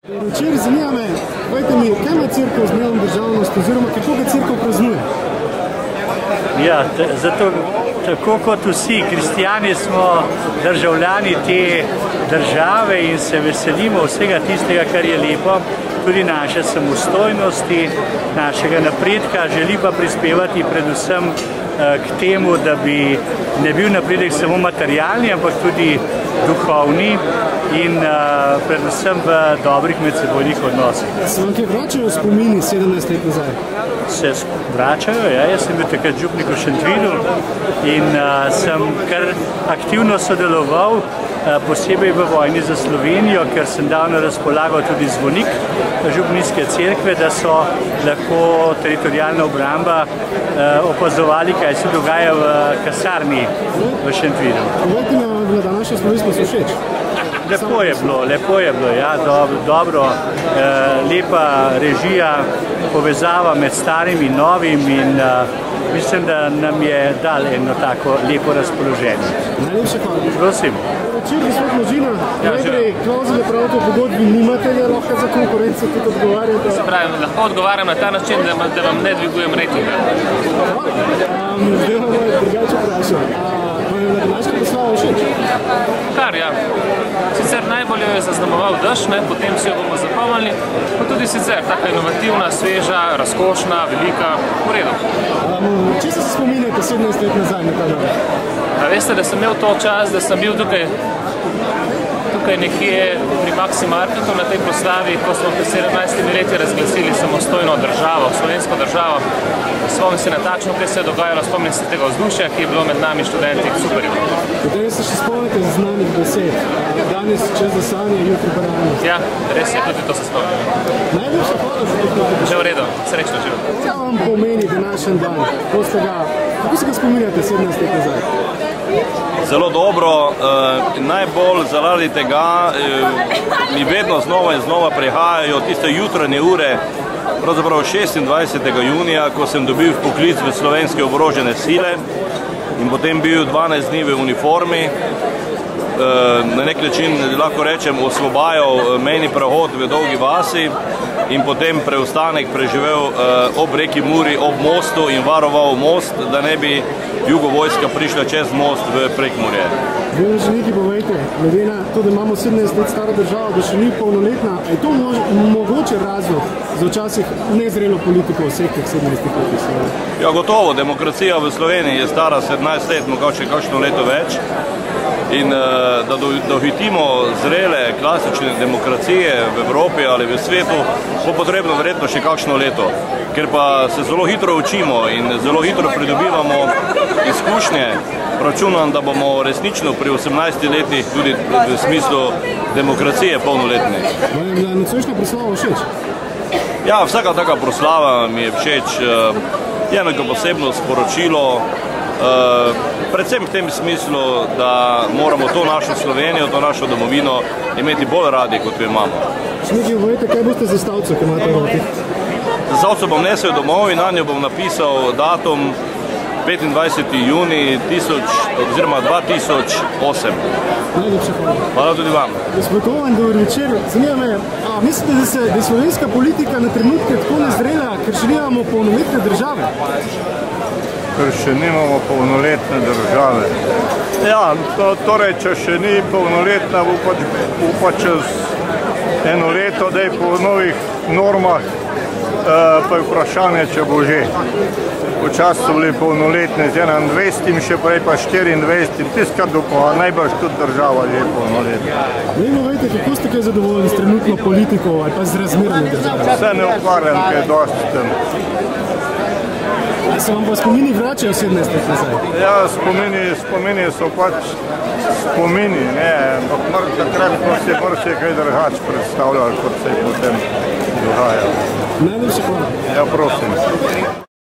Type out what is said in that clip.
Včeraj zanima me, povejte mi, kaj ima cerkev z dnevom državnosti oziroma kako ga cerkev praznuje? Ja, zato tako kot vsi kristijani smo državljani te države in se veselimo vsega tistega, kar je lepo, tudi naše samostojnosti, našega napredka, želi pa prispevati predvsem k temu, da bi ne bil napredek samo materialni, ampak tudi duhovni in predvsem v dobrih medsebojnih odnosih. Se vam kaj vračajo spomini 17 let nazaj? Se vračajo, ja. Jaz sem bil takrat župnik v Šentvidu in sem kar aktivno sodeloval, posebej v vojni za Slovenijo, ker sem dal na razpolago tudi zvonik župnijske cerkve, da so lahko teritorijalna obramba opazovali, kaj se dogaja v kasarni v Šentvidu. Povejte mi, vam je bila današnja slovenskost všeč? Lepo je bilo, ja, dobro, lepa režija, povezava med starim in novim in mislim, da nam je dal eno tako lepo razpoloženje. Najlepša hvala. Prosim. Včer, gospod Možina, najprej klauzule pravite v pogodbi nimate, je lahko za konkurenco tudi odgovarjate? Se pravi, lahko odgovarjam na ta način, da vam ne dvigujem rejtinga. Zdaj vam je drugače vprašal. Vam je današnja proslava všeč? Kar, ja. Sicer najbolj jo je zaznamoval dež, potem si jo bomo zapomnili, pa tudi sicer taka inovativna, sveža, razkošna, velika, v redu. Če se spominjate 17 let nazaj na ta dan? Veste, da sem imel to čas, da sem bil tukaj nekje pri Maxi Marketu na tej proslavi, ko smo pred 17 leti razglasili samostojno državo, slovensko državo. Spomnim se na takšno, kaj se je dogajalo, spomnim se tega vzdušja, ki je bilo med nami študenti super. Potem se še spomnite znanih besed. Danes čez zasanje, jutri pa realnost. Ja, res je, tudi to se spomnim. Najlepša hvala za to. Že v redu, srečno živo. Kaj vam pomeni današnji dan? Kako se ga spominjate 17 let nazaj? Zelo dobro, najbolj zaradi tega mi vedno znova in znova prihajajo tiste jutranje ure, pravzaprav 26. junija, ko sem dobil vpoklic v slovenske oborožene sile in potem bil 12 dni v uniformi, na nek način lahko rečem osvobajal mejni prehod v Dolgi vasi in potem preostanek preživel ob reki Muri, ob mostu in varoval most, da ne bi jugovojska prišla čez most v Prekmurje. Zdaj nam še nekaj povejte, glede na to, da imamo 17 let staro državo, da še ni polnoletna, je to mogoče razlog za včasih nezrelo politiko vseh teh 17 let? Ja, gotovo, demokracija v Sloveniji je stara 17 let, mogoče kakšno leto več. In da dohitimo zrele, klasične demokracije v Evropi ali v svetu, bo potrebno verjetno še kakšno leto. Ker pa se zelo hitro učimo in zelo hitro pridobivamo izkušnje, računam, da bomo resnično pri 18 letih tudi v smislu demokracije polnoletni. Vam je bila nocojšnja proslava všeč? Ja, vsaka taka proslava mi je všeč. Je neko posebno sporočilo, predvsem v tem smislu, da moramo to našo Slovenijo, to našo domovino imeti bolj radi, kot jo imamo. Še nekaj povejte, kaj boste za stavco, ki imate v roki? Za stavco bom nesel domov in na njo bom napisal datum 25. juni 2008. Najlepša hvala. Hvala tudi vam. Gospod Oven, dober večer. Zanima me, mislite, da je slovenska politika na trenutke tako nezrela, ker še nimamo polnoletne države? Ker še nimamo polnoletne države. Ja, torej, če še ni polnoletna, bo pa čez eno leto, da je po novih normah, pa je vprašanje, če bo že. Včasih so bili polnoletne z 21, še prej pa 24, tiskrat pa najbrž tudi država že polnoletna. Vejte, kako ste kaj zadovoljni s trenutno politiko ali pa z razmerami države? Se ne ukvarjam kaj dosti s tem. Se vam pa spomini vračajo 17 let nazaj? Ja, spomini so pač spomini, ne, ampak takrat smo si kaj drugače predstavljali, kot se je potem dogajalo. Najlepša hvala. Ja, prosim.